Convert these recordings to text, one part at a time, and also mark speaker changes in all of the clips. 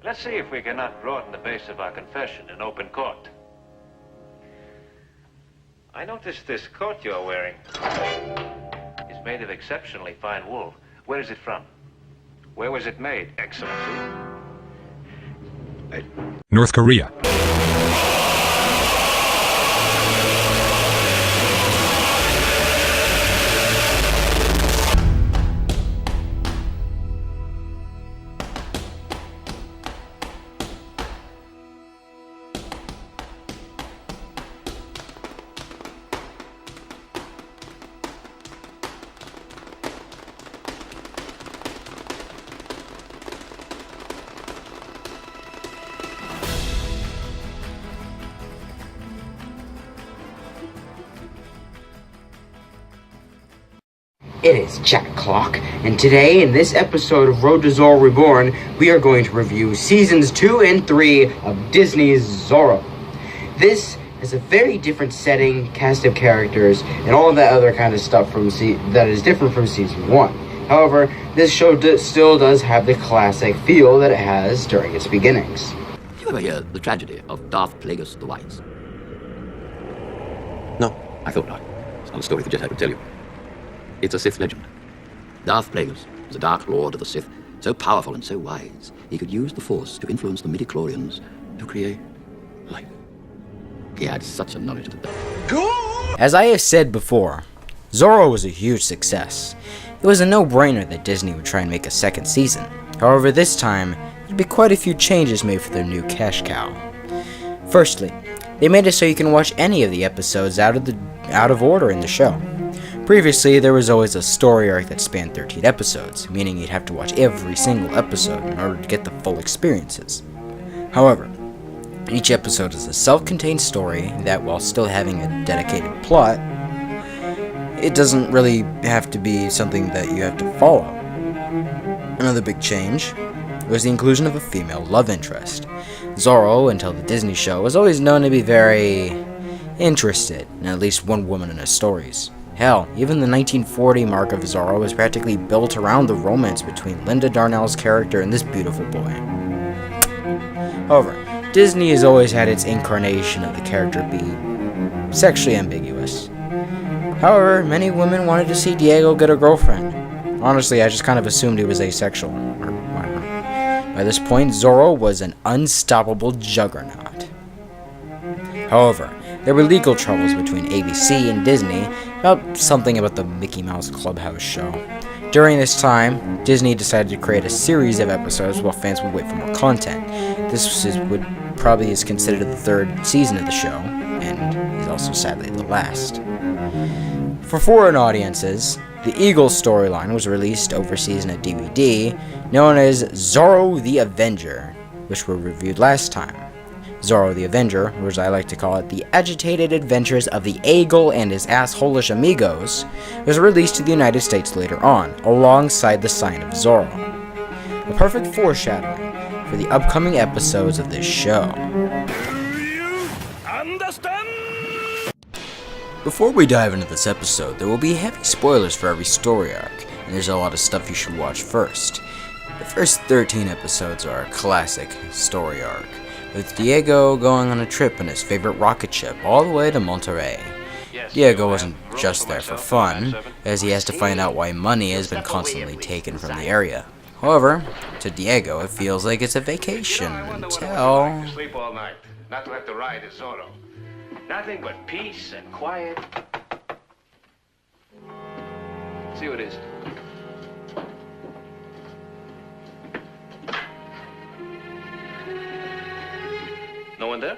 Speaker 1: Let's see if we cannot broaden the base of our confession in open court. I noticed this coat you're wearing is made of exceptionally fine wool. Where is it from? Where was it made, Excellency?
Speaker 2: North Korea.
Speaker 3: It is Jack Clock, and today in this episode of RTZR Reborn, we are going to review Seasons 2 and 3 of Disney's Zorro. This has a very different setting, cast of characters, and all of that other kind of stuff that is different from Season 1. However, this show still does have the classic feel that it has during its beginnings.
Speaker 4: Did you ever hear the tragedy of Darth Plagueis the Wise?
Speaker 5: No.
Speaker 4: I thought not. It's not a story the Jedi would tell you. It's a Sith legend. Darth Plagueis was a Dark Lord of the Sith, so powerful and so wise, he could use the Force to influence the midi-chlorians to create life. He had such a knowledge of the...
Speaker 6: As I have said before, Zorro was a huge success. It was a no-brainer that Disney would try and make a second season. However, this time, there'd be quite a few changes made for their new cash cow. Firstly, they made it so you can watch any of the episodes out of order in the show. Previously, there was always a story arc that spanned 13 episodes, meaning you'd have to watch every single episode in order to get the full experiences. However, each episode is a self-contained story that, while still having a dedicated plot, it doesn't really have to be something that you have to follow. Another big change was the inclusion of a female love interest. Zorro, until the Disney show, was always known to be very interested in at least one woman in his stories. Hell, even the 1940 mark of Zorro was practically built around the romance between Linda Darnell's character and this beautiful boy. However, Disney has always had its incarnation of the character be sexually ambiguous. However, many women wanted to see Diego get a girlfriend. Honestly, I just kind of assumed he was asexual. By this point, Zorro was an unstoppable juggernaut. However, there were legal troubles between ABC and Disney about something about the Mickey Mouse Clubhouse show. During this time, Disney decided to create a series of episodes while fans would wait for more content. This would probably is considered the third season of the show, and is also sadly the last. For foreign audiences, the Eagle storyline was released overseas in a DVD known as Zorro the Avenger, which were reviewed last time. Zorro the Avenger, or as I like to call it, the agitated adventures of the Eagle and his assholish amigos, was released to the United States later on, alongside the Sign of Zorro. A perfect foreshadowing for the upcoming episodes of this show. Before we dive into this episode, there will be heavy spoilers for every story arc, and there's a lot of stuff you should watch first. The first 13 episodes are a classic story arc, with Diego going on a trip in his favorite rocket ship all the way to Monterey. Diego wasn't just there for fun, as he has to find out why money has been constantly taken from the area. However, to Diego, it feels like it's a vacation until...
Speaker 1: Sleep all night, not to have to ride as Zorro. Nothing but peace and quiet. See what it is. No one there?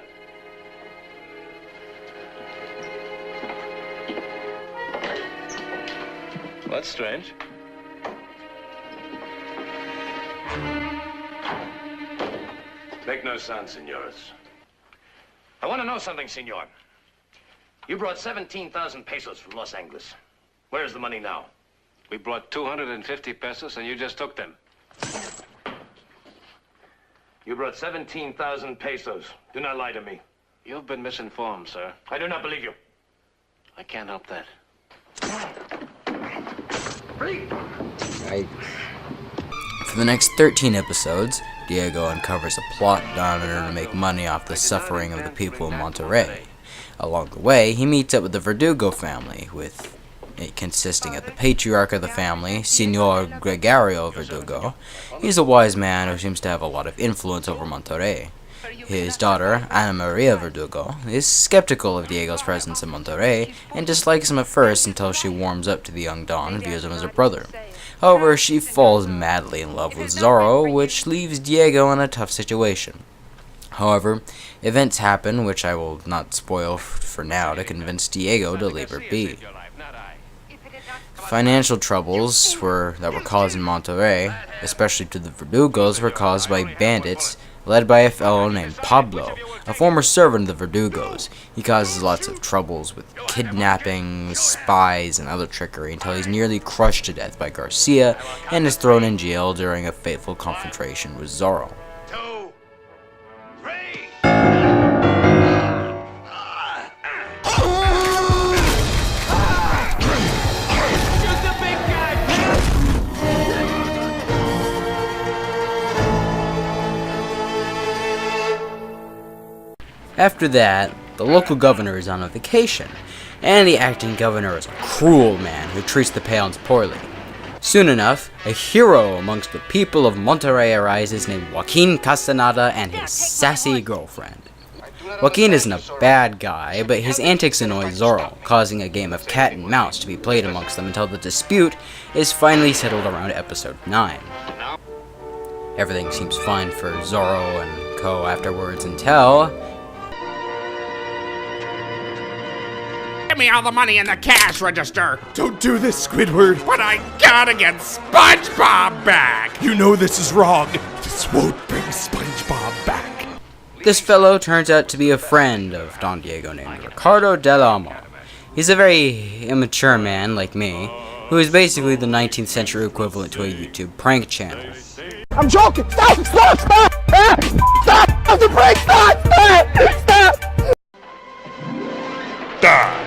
Speaker 1: Well, that's strange. Make no sound, senores. I want to know something, senor. You brought 17,000 pesos from Los Angeles. Where's the money now? We brought 250 pesos and you just took them. You brought 17,000 pesos. Do not lie to me. You've been misinformed, sir. I do not believe you. I can't help that.
Speaker 6: For the next 13 episodes, Diego uncovers a plot done in order to make money off the suffering of the people of Monterrey. Along the way, he meets up with the Verdugo family, with it consisting of the patriarch of the family, Senor Gregorio Verdugo. He's a wise man who seems to have a lot of influence over Monterrey. His daughter, Ana Maria Verdugo, is skeptical of Diego's presence in Monterrey and dislikes him at first until she warms up to the young Don and views him as her brother. However, she falls madly in love with Zorro, which leaves Diego in a tough situation. However, events happen, which I will not spoil for now, to convince Diego to leave her be. Financial troubles that were caused in Monterrey, especially to the Verdugos, were caused by bandits led by a fellow named Pablo, a former servant of the Verdugos. He causes lots of troubles with kidnapping, spies, and other trickery until he's nearly crushed to death by Garcia and is thrown in jail during a fateful confrontation with Zorro. After that, the local governor is on a vacation, and the acting governor is a cruel man who treats the peons poorly. Soon enough, a hero amongst the people of Monterrey arises named Joaquin Castaneda and his sassy girlfriend. Joaquin isn't a bad guy, but his antics annoy Zorro, causing a game of cat and mouse to be played amongst them until the dispute is finally settled around episode 9. Everything seems fine for Zorro and co afterwards until...
Speaker 2: Give me all the money in the cash register! Don't do this, Squidward! But I gotta get SpongeBob back! You know this is wrong! This won't bring SpongeBob back!
Speaker 6: This fellow turns out to be a friend of Don Diego named Ricardo Del Amo. He's a very immature man, like me, who is basically the 19th century equivalent to a YouTube prank channel.
Speaker 5: I'm joking! Stop! Stop! Stop! Stop! Stop the prank! Stop! Stop! Stop!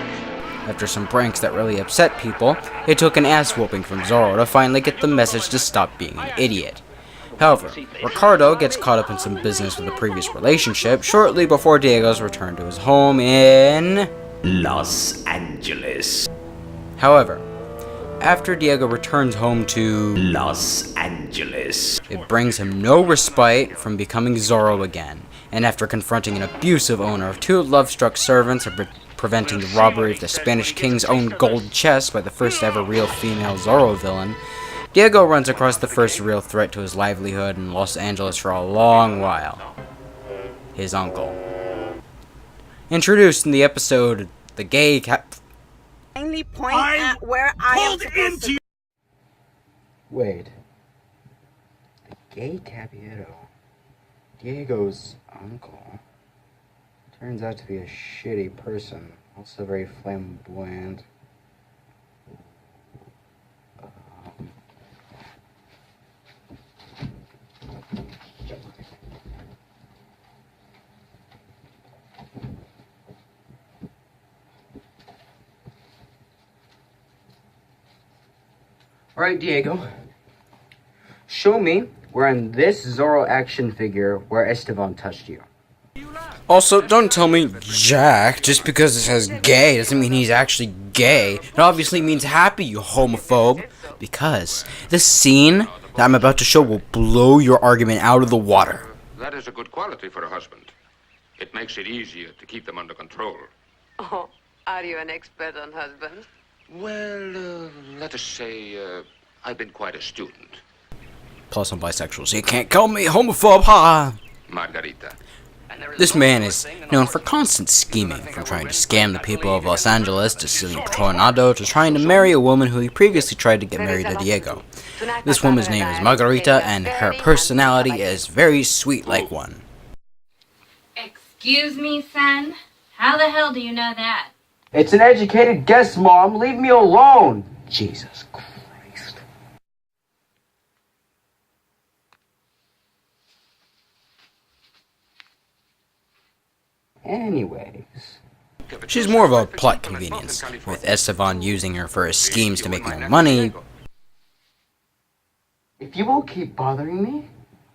Speaker 6: After some pranks that really upset people, it took an ass-whooping from Zorro to finally get the message to stop being an idiot. However, Ricardo gets caught up in some business with a previous relationship shortly before Diego's return to his home in...
Speaker 7: Los Angeles.
Speaker 6: However, after Diego returns home to...
Speaker 7: Los Angeles.
Speaker 6: It brings him no respite from becoming Zorro again, and after confronting an abusive owner of 2 love-struck servants and preventing the robbery of the Spanish king's own gold chest by the first ever real female Zorro villain, Diego runs across the first real threat to his livelihood in Los Angeles for a long while. His uncle. Introduced in the episode, The Gay
Speaker 8: Kindly point at where I am supposed to...
Speaker 3: Wait. The gay Caballero, Diego's uncle, turns out to be a shitty person, also very flamboyant. Alright, Diego. Show me where in this Zorro action figure where Esteban touched you.
Speaker 6: Also, don't tell me Jack, just because it says gay doesn't mean he's actually gay. It obviously means happy, you homophobe. Because this scene that I'm about to show will blow your argument out of the water.
Speaker 9: That is a good quality for a husband. It makes it easier to keep them under control.
Speaker 8: Oh, are you an expert on husbands?
Speaker 9: Well, let us say, I've been quite a student.
Speaker 6: Plus, I'm bisexual, so you can't call me homophobe, ha!
Speaker 9: Margarita.
Speaker 6: This man is known for constant scheming, from trying to scam the people of Los Angeles to stealing Tornado to trying to marry a woman who he previously tried to get married to Diego. This woman's name is Margarita, and her personality is very sweet like one.
Speaker 10: Excuse me, son? How the hell do you know that?
Speaker 3: It's an educated guess, Mom. Leave me alone. Jesus Christ. Anyways.
Speaker 6: She's more of a plot convenience, with Esteban using her for his schemes to make more money.
Speaker 3: If you won't keep bothering me,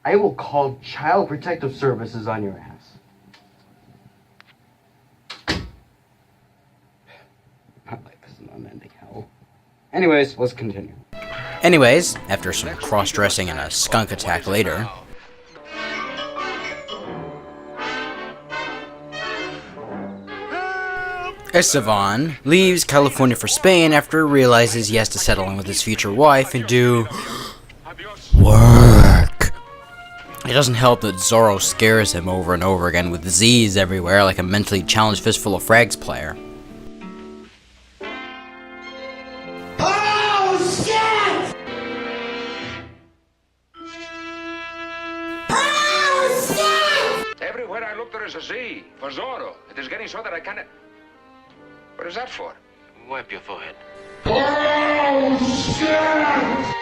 Speaker 3: I will call Child Protective Services on your ass. My life is an unending hell. Anyways, let's continue.
Speaker 6: Anyways, after some cross-dressing and a skunk attack later, Estevan leaves California for Spain after he realizes he has to settle in with his future wife and do work. It doesn't help that Zorro scares him over and over again with Z's everywhere like a mentally challenged Fistful of Frags player.
Speaker 5: Oh, shit! Oh, shit!
Speaker 9: Everywhere I look, there is a Z for Zorro. It is getting so that I cannot. What is that for?
Speaker 1: Wipe your forehead.
Speaker 5: Oh, shit!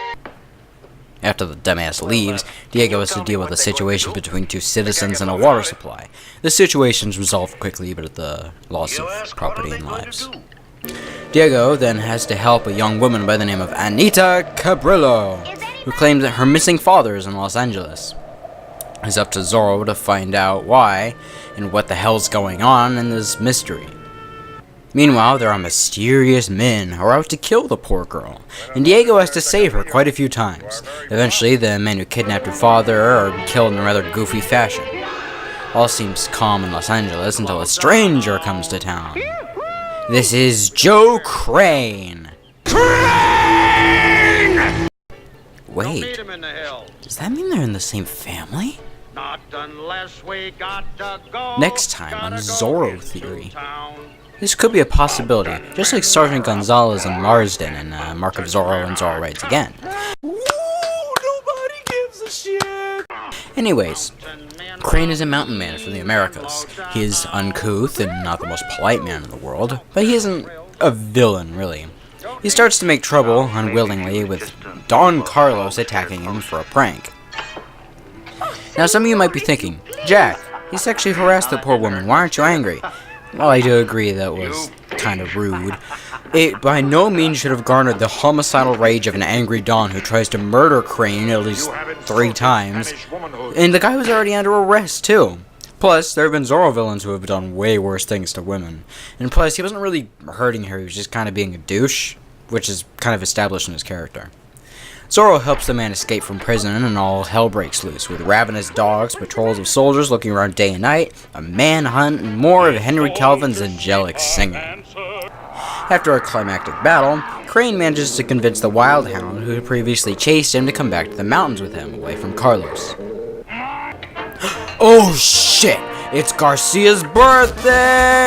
Speaker 6: After the dumbass leaves, Diego has to deal with a situation between two citizens and a water supply. The situation is resolved quickly, but at the loss of property and lives. Diego then has to help a young woman by the name of Anita Cabrillo, who claims that her missing father is in Los Angeles. It's up to Zorro to find out why and what the hell's going on in this mystery. Meanwhile, there are mysterious men who are out to kill the poor girl, and Diego has to save her quite a few times. Eventually, the men who kidnapped her father are killed in a rather goofy fashion. All seems calm in Los Angeles until a stranger comes to town. This is Joe Crane! Wait, does that mean they're in the same family?
Speaker 2: Not unless we got to go.
Speaker 6: Next time on Zorro Theory. This could be a possibility, just like Sergeant Gonzalez and Marsden in Mark of Zorro and Zorro Rides Again.
Speaker 2: Nobody gives a shit.
Speaker 6: Anyways, Crane is a mountain man from the Americas. He is uncouth and not the most polite man in the world, but he isn't a villain, really. He starts to make trouble, unwillingly, with Don Carlos attacking him for a prank. Now some of you might be thinking, Jack, he sexually harassed the poor woman, why aren't you angry? Well, I do agree that was kind of rude. It by no means should have garnered the homicidal rage of an angry Don who tries to murder Crane at least 3 times. And the guy was already under arrest, too. Plus, there have been Zorro villains who have done way worse things to women. And plus, he wasn't really hurting her, he was just kind of being a douche, which is kind of established in his character. Zorro helps the man escape from prison, and all hell breaks loose, with ravenous dogs, patrols of soldiers looking around day and night, a manhunt, and more of Henry Calvin's angelic singing. After a climactic battle, Crane manages to convince the Wild Hound, who had previously chased him, to come back to the mountains with him, away from Carlos. Oh shit! It's Garcia's birthday!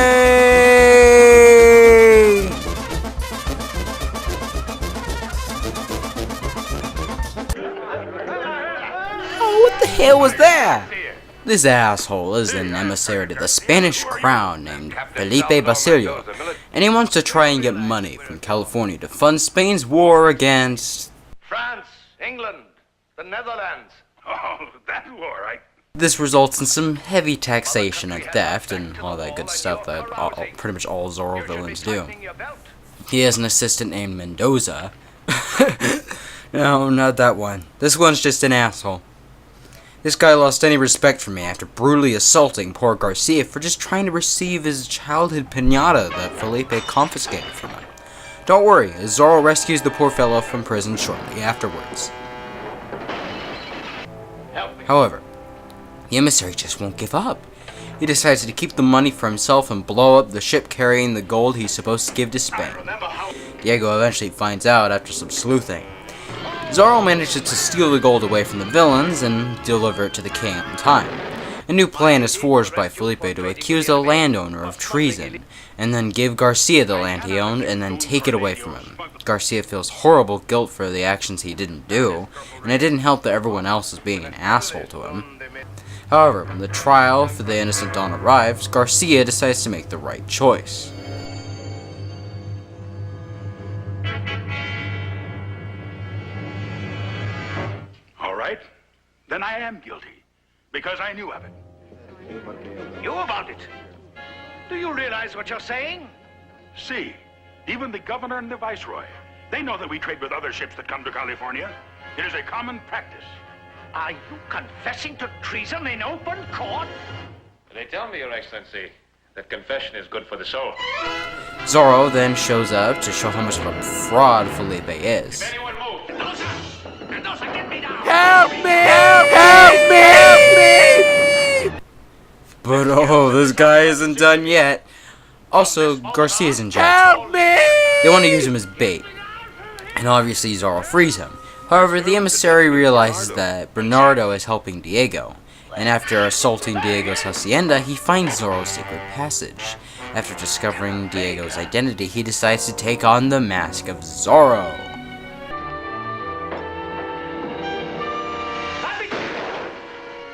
Speaker 6: What the hell was that? This asshole is an emissary to the Spanish crown named Felipe Basilio, and he wants to try and get money from California to fund Spain's war against
Speaker 1: France, England, the Netherlands.
Speaker 9: Oh, that war, right?
Speaker 6: This results in some heavy taxation and theft and all that good stuff that pretty much all Zorro villains do. He has an assistant named Mendoza. No, not that one. This one's just an asshole. This guy lost any respect for me after brutally assaulting poor Garcia for just trying to receive his childhood piñata that Felipe confiscated from him. Don't worry, as Zorro rescues the poor fellow from prison shortly afterwards. However, the emissary just won't give up. He decides to keep the money for himself and blow up the ship carrying the gold he's supposed to give to Spain. Diego eventually finds out after some sleuthing. Zorro manages to steal the gold away from the villains and deliver it to the king on time. A new plan is forged by Felipe to accuse the landowner of treason, and then give Garcia the land he owned and then take it away from him. Garcia feels horrible guilt for the actions he didn't do, and it didn't help that everyone else is being an asshole to him. However, when the trial for the innocent Don arrives, Garcia decides to make the right choice.
Speaker 11: Then I am guilty, because I knew of it.
Speaker 1: You about it? Do you realize what you're saying?
Speaker 11: See, even the governor and the viceroy, they know that we trade with other ships that come to California. It is a common practice. Are you confessing to treason in open court?
Speaker 9: They tell me, Your Excellency, that confession is good for the soul.
Speaker 6: Zorro then shows up to show how much of a fraud Felipe is.
Speaker 9: Anyone move?
Speaker 11: Mendoza, get me down!
Speaker 2: Help me! Help me! Help me!
Speaker 6: But oh, this guy isn't done yet. Also, Garcia's in jail.
Speaker 2: Help me!
Speaker 6: They want to use him as bait, and obviously Zorro frees him. However, the emissary realizes that Bernardo is helping Diego, and after assaulting Diego's hacienda, he finds Zorro's secret passage. After discovering Diego's identity, he decides to take on the mask of Zorro.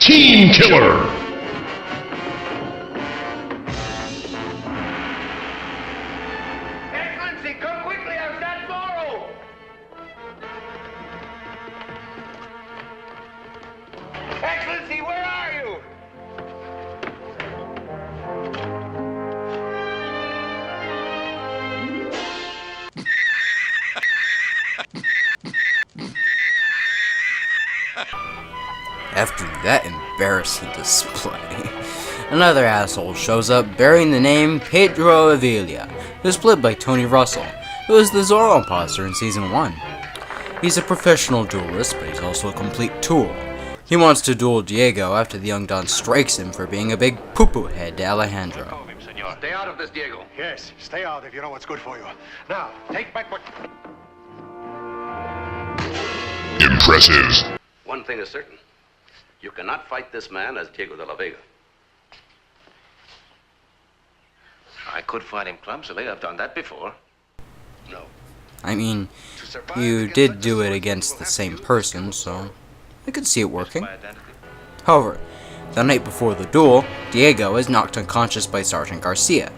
Speaker 11: Team killer!
Speaker 9: Excellency, come quickly, I've got Zorro! Excellency, where are you?
Speaker 6: After that embarrassing display, another asshole shows up bearing the name Pedro Avila, who's played by Tony Russell, who was the Zorro imposter in Season 1. He's a professional duelist, but he's also a complete tool. He wants to duel Diego after the young Don strikes him for being a big poo-poo head to Alejandro.
Speaker 9: Stay out of this, Diego.
Speaker 11: Yes, stay out if you know what's good for you. Now, take back what...
Speaker 12: Impressive.
Speaker 13: One thing is certain. You cannot fight this man as Diego de la Vega.
Speaker 1: I could fight him clumsily. I've done that before.
Speaker 13: No.
Speaker 6: I mean, you did do it against the same person, so I could see it working. However, the night before the duel, Diego is knocked unconscious by Sergeant Garcia.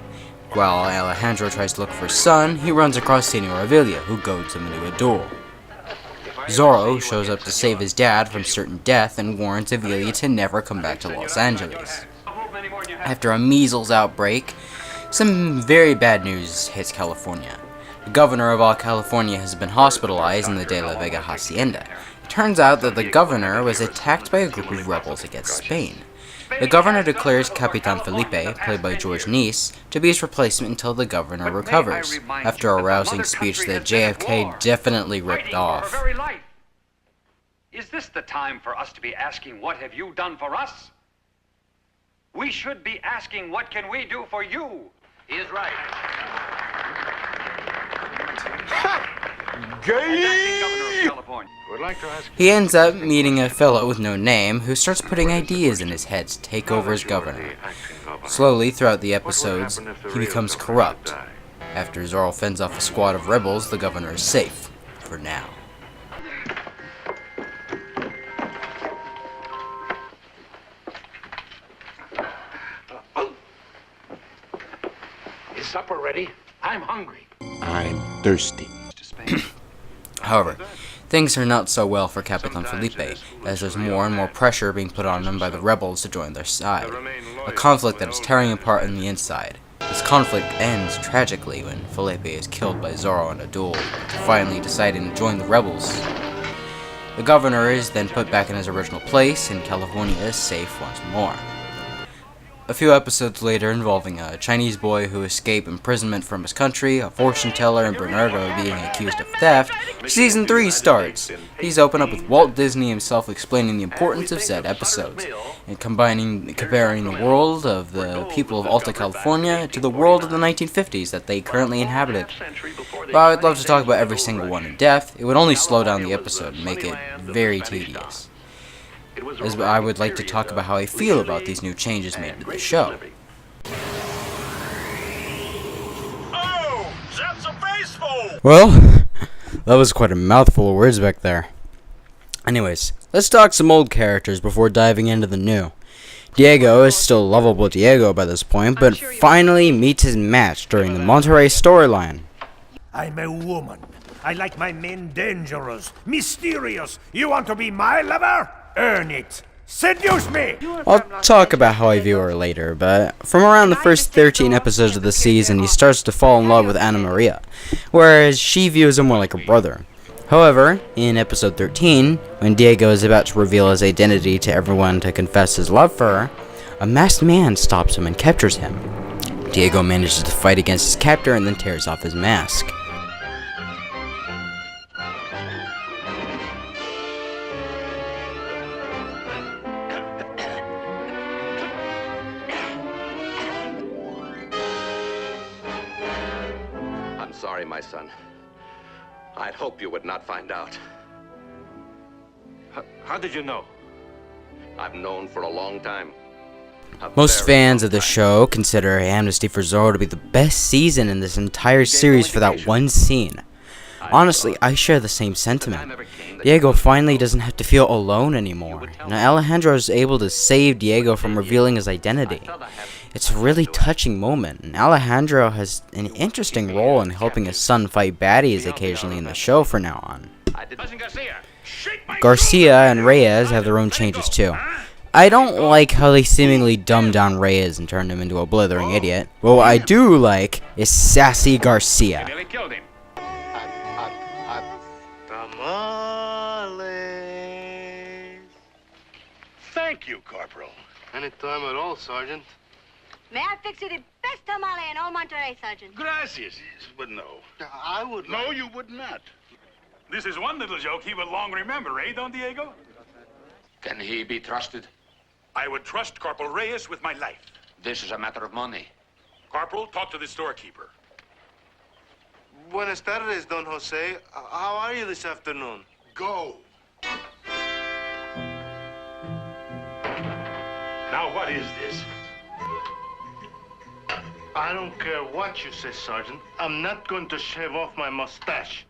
Speaker 6: While Alejandro tries to look for his son, he runs across Senor Avila, who goads him into a duel. Zorro shows up to save his dad from certain death and warns Avila to never come back to Los Angeles. After a measles outbreak, some very bad news hits California. The governor of all California has been hospitalized in the De La Vega hacienda. It turns out that the governor was attacked by a group of rebels against Spain. The governor declares Capitan Felipe, played by George Neese, to be his replacement until the governor recovers, after a rousing speech that JFK definitely ripped off.
Speaker 14: Is this the time for us to be asking, what have you done for us? We should be asking, what can we do for you?
Speaker 13: He is right.
Speaker 6: He ends up meeting a fellow with no name who starts putting ideas in his head to take over as governor. Slowly, throughout the episodes, he becomes corrupt. After Zorro fends off a squad of rebels, the governor is safe. For now.
Speaker 11: Is supper ready? I'm hungry.
Speaker 2: I'm thirsty.
Speaker 6: However, things are not so well for Capitan Felipe, as there's more and more pressure being put on him by the rebels to join their side. A conflict that is tearing apart on the inside. This conflict ends tragically when Felipe is killed by Zorro in a duel, finally deciding to join the rebels. The governor is then put back in his original place, and California is safe once more. A few episodes later, involving a Chinese boy who escaped imprisonment from his country, a fortune teller, and Bernardo being accused of theft, Season 3 starts. These open up with Walt Disney himself explaining the importance of said episodes, and comparing the world of the people of Alta California to the world of the 1950s that they currently inhabited. While I'd love to talk about every single one in depth, it would only slow down the episode and make it very tedious, as I would like to talk about how I feel about these new changes made to the show.
Speaker 11: Oh, that's a baseball!
Speaker 6: Well, that was quite a mouthful of words back there. Anyways, let's talk some old characters before diving into the new. Diego is still lovable Diego by this point, but finally meets his match during the Monterrey storyline.
Speaker 15: I'm a woman. I like my men dangerous, mysterious. You want to be my lover? Earn it. Seduce me!
Speaker 6: I'll talk about how I view her later, but from around the first 13 episodes of the season, he starts to fall in love with Anna Maria, whereas she views him more like a brother. However, in episode 13, when Diego is about to reveal his identity to everyone to confess his love for her, a masked man stops him and captures him. Diego manages to fight against his captor and then tears off his mask.
Speaker 13: I'm sorry, my son. I'd hoped you would not find out.
Speaker 1: How did you know?
Speaker 13: I've known for a long time.
Speaker 6: Most fans of the show consider Amnesty for Zorro to be the best season in this entire series for that one scene. Honestly, I share the same sentiment. Diego finally doesn't have to feel alone anymore, and Alejandro is able to save Diego from revealing his identity. It's a really touching moment, and Alejandro has an interesting role in helping his son fight baddies occasionally in the show from now on. Garcia and Reyes have their own changes too. I don't like how they seemingly dumbed down Reyes and turned him into a blithering idiot. What I do like is sassy Garcia.
Speaker 11: Thank you, Corporal.
Speaker 16: Any time at all, Sergeant.
Speaker 17: May I fix you the best tamale in all Monterey, Sergeant?
Speaker 11: Gracias, but no.
Speaker 16: I would.
Speaker 11: No, you would not. This is one little joke he will long remember, eh, Don Diego?
Speaker 9: Can he be trusted?
Speaker 11: I would trust Corporal Reyes with my life.
Speaker 9: This is a matter of money.
Speaker 11: Corporal, talk to the storekeeper.
Speaker 16: Buenas tardes, Don Jose. How are you this afternoon?
Speaker 11: Go. Now, what is this?
Speaker 16: I don't care what you say, Sergeant. I'm not going to shave off my mustache.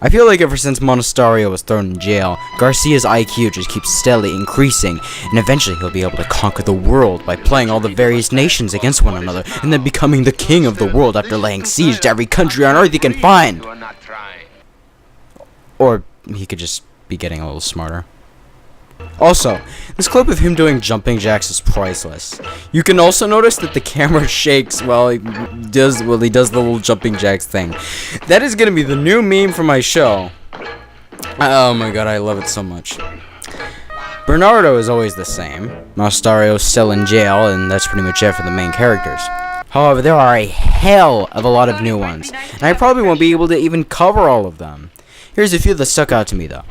Speaker 6: I feel like ever since Monasterio was thrown in jail, Garcia's IQ just keeps steadily increasing, and eventually he'll be able to conquer the world by playing all the various nations against one another, and then becoming the king of the world after laying siege to every country on Earth he can find. Or he could just be getting a little smarter. Also, this clip of him doing jumping jacks is priceless. You can also notice that the camera shakes while he does the little jumping jacks thing. That is gonna be the new meme for my show. Oh my god, I love it so much. Bernardo is always the same. Mastario's still in jail, and that's pretty much it for the main characters. However, there are a hell of a lot of new ones, and I probably won't be able to even cover all of them. Here's a few that stuck out to me though.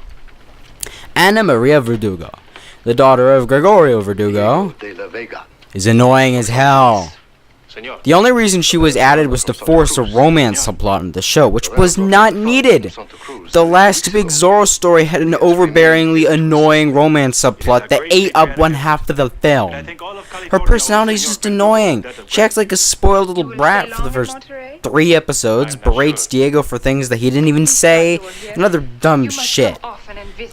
Speaker 6: Ana Maria Verdugo, the daughter of Gregorio Verdugo, is annoying as hell. The only reason she was added was to force a romance subplot in the show, which was not needed. The last big Zorro story had an overbearingly annoying romance subplot that ate up one half of the film. Her personality is just annoying. She acts like a spoiled little brat for the first 3 episodes, berates Diego for things that he didn't even say, and other dumb shit.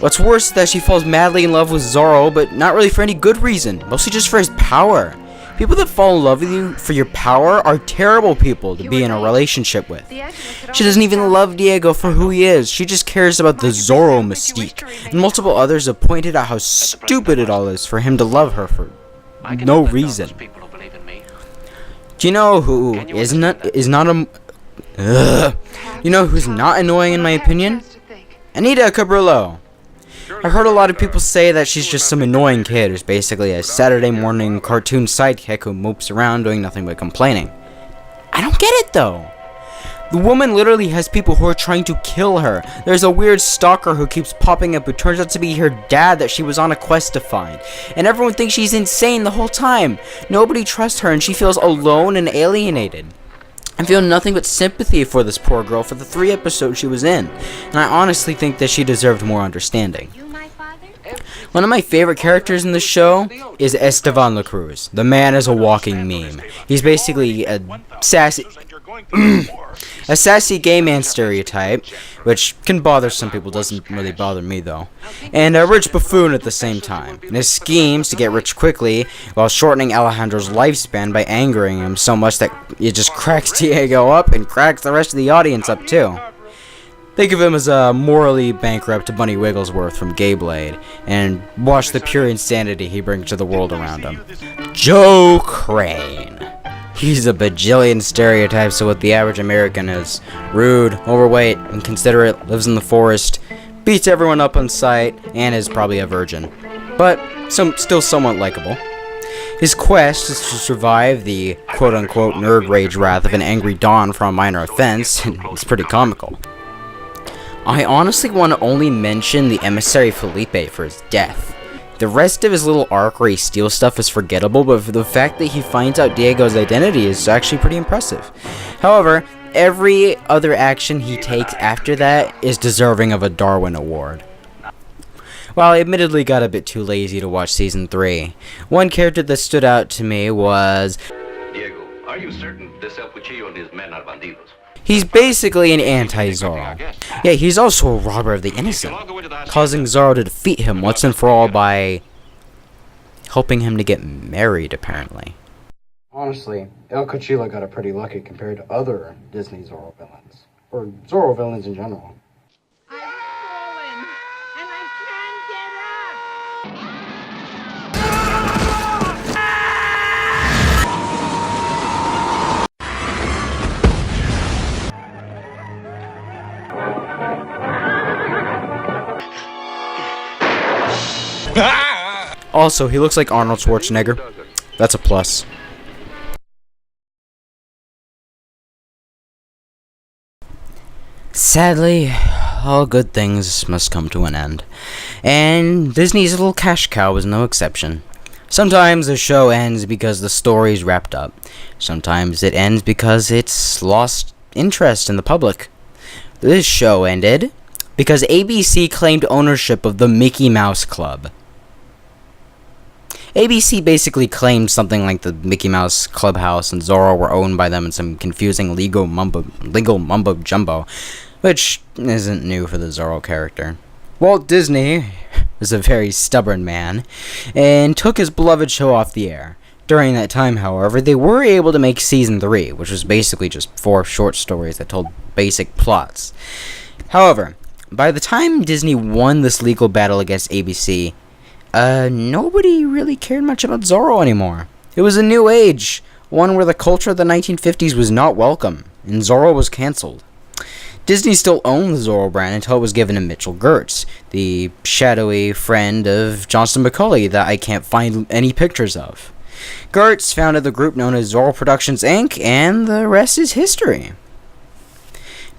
Speaker 6: What's worse is that she falls madly in love with Zorro, but not really for any good reason, mostly just for his power. People that fall in love with you for your power are terrible people to be in a relationship with. She doesn't even love Diego for who he is, she just cares about the Zorro mystique, and multiple others have pointed out how stupid it all is for him to love her for no reason. Do you know who is not you know who's not annoying in my opinion? Anita Cabrillo. I heard a lot of people say that she's just some annoying kid who's basically a Saturday morning cartoon sidekick who mopes around doing nothing but complaining. I don't get it though. The woman literally has people who are trying to kill her. There's a weird stalker who keeps popping up who turns out to be her dad that she was on a quest to find. And everyone thinks she's insane the whole time. Nobody trusts her and she feels alone and alienated. I feel nothing but sympathy for this poor girl for the 3 episodes she was in, and I honestly think that she deserved more understanding. One of my favorite characters in the show is Esteban La Cruz. The man is a walking meme. He's basically a sassy gay man stereotype, which can bother some people, doesn't really bother me though, and a rich buffoon at the same time. And his schemes to get rich quickly while shortening Alejandro's lifespan by angering him so much that it just cracks Diego up and cracks the rest of the audience up too. Think of him as a morally bankrupt Bunny Wigglesworth from Gay Blade, and watch the pure insanity he brings to the world around him. Joe Crane. He's a bajillion stereotypes of what the average American is. Rude, overweight, inconsiderate, lives in the forest, beats everyone up on sight, and is probably a virgin. But still somewhat likable. His quest is to survive the quote-unquote nerd rage wrath of an angry Don for a minor offense, and it's pretty comical. I honestly want to only mention the emissary Felipe for his death. The rest of his little arc where he steals stuff is forgettable, but the fact that he finds out Diego's identity is actually pretty impressive. However, every other action he takes after that is deserving of a Darwin Award. While I admittedly got a bit too lazy to watch Season 3, one character that stood out to me was...
Speaker 13: Diego, are you certain this El Cuchillo and his men are bandidos?
Speaker 6: He's basically an anti-Zorro. Yeah, he's also a robber of the innocent, causing Zorro to defeat him once and for all by helping him to get married, apparently.
Speaker 3: Honestly, El Cuchillo got it pretty lucky compared to other Disney Zorro villains, or Zorro villains in general.
Speaker 6: Also, he looks like Arnold Schwarzenegger. That's a plus. Sadly, all good things must come to an end. And Disney's little cash cow was no exception. Sometimes the show ends because the story's wrapped up. Sometimes it ends because it's lost interest in the public. This show ended because ABC claimed ownership of the Mickey Mouse Club. ABC basically claimed something like the Mickey Mouse Clubhouse and Zorro were owned by them in some confusing legal mumbo jumbo, which isn't new for the Zorro character. Walt Disney was a very stubborn man and took his beloved show off the air. During that time, however, they were able to make Season 3, which was basically just 4 short stories that told basic plots. However, by the time Disney won this legal battle against ABC, nobody really cared much about Zorro anymore. It was a new age, one where the culture of the 1950s was not welcome, and Zorro was cancelled. Disney still owned the Zorro brand until it was given to Mitchell Gertz, the shadowy friend of Johnston McCulley that I can't find any pictures of. Gertz founded the group known as Zorro Productions Inc., and the rest is history.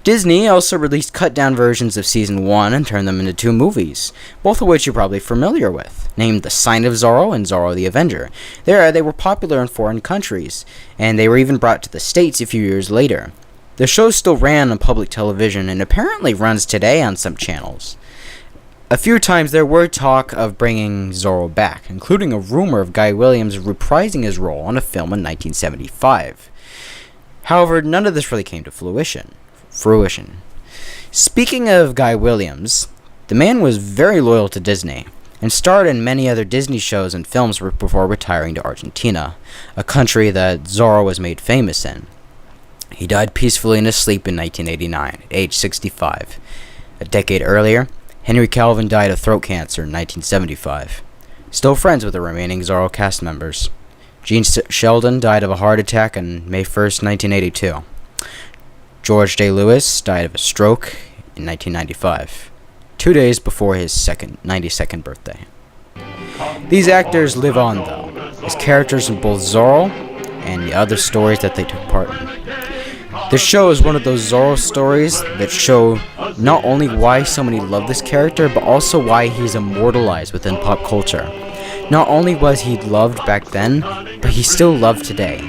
Speaker 6: Disney also released cut-down versions of Season 1 and turned them into 2 movies, both of which you're probably familiar with, named The Sign of Zorro and Zorro the Avenger. They were popular in foreign countries, and they were even brought to the States a few years later. The show still ran on public television and apparently runs today on some channels. A few times there were talk of bringing Zorro back, including a rumor of Guy Williams reprising his role on a film in 1975. However, none of this really came to fruition. Speaking of Guy Williams, the man was very loyal to Disney and starred in many other Disney shows and films before retiring to Argentina, a country that Zorro was made famous in. He died peacefully in his sleep in 1989, at age 65. A decade earlier, Henry Calvin died of throat cancer in 1975. Still friends with the remaining Zorro cast members. Gene Sheldon died of a heart attack on May 1st, 1982. George J. Lewis died of a stroke in 1995, 2 days before his 92nd birthday. These actors live on, though, as characters in both Zorro and the other stories that they took part in. This show is one of those Zorro stories that show not only why so many love this character, but also why he's immortalized within pop culture. Not only was he loved back then, but he's still loved today.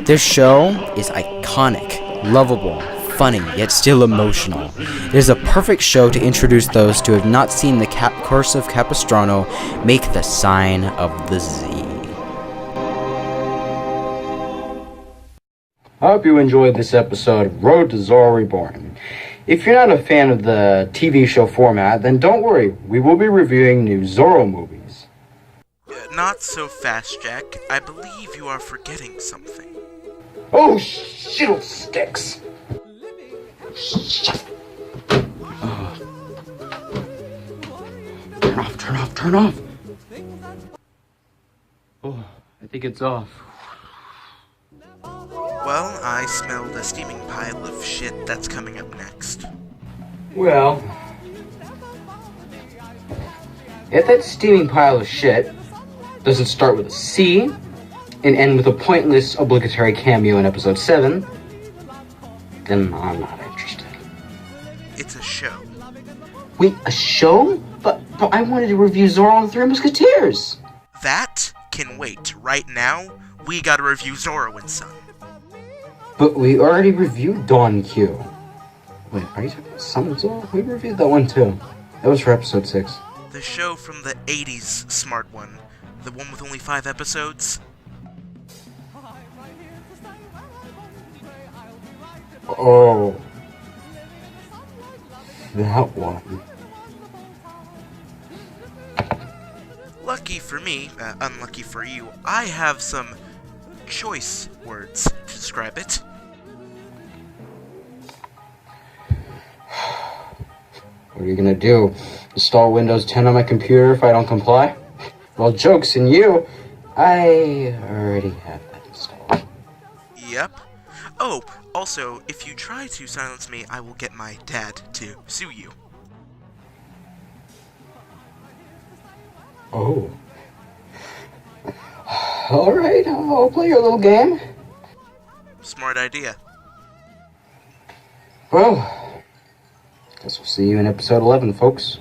Speaker 6: This show is iconic, lovable, funny, yet still emotional. It is a perfect show to introduce those who have not seen the Curse of Capistrano make the sign of the Z.
Speaker 3: I hope you enjoyed this episode of Road to Zorro Reborn. If you're not a fan of the TV show format, then don't worry, we will be reviewing new Zorro movies.
Speaker 18: Not so fast, Jack. I believe you are forgetting something.
Speaker 3: Oh, sticks! Turn off! Oh, I think it's off.
Speaker 18: Well, I smelled a steaming pile of shit that's coming up next.
Speaker 3: Well, if that steaming pile of shit doesn't start with a C and end with a pointless obligatory cameo in episode 7, then I'm not interested.
Speaker 18: It's a show.
Speaker 3: Wait, a show? But I wanted to review Zorro and the Three Musketeers.
Speaker 18: That can wait. Right now, we gotta review Zorro and Son.
Speaker 3: But we already reviewed Dawn Q. Wait, are you talking about Son of Zorro? We reviewed that one too. That was for episode 6.
Speaker 18: The show from the 80s smart one. The one with only 5 episodes.
Speaker 3: Oh. That one.
Speaker 18: Lucky for me, unlucky for you, I have some choice words to describe it.
Speaker 3: What are you gonna do? Install Windows 10 on my computer if I don't comply? Well, joke's on you. I already have that installed.
Speaker 18: Yep. Oh, also, if you try to silence me, I will get my dad to sue you.
Speaker 3: Oh. Alright, I'll play your little game.
Speaker 18: Smart idea.
Speaker 3: Well, guess we'll see you in episode 11, folks.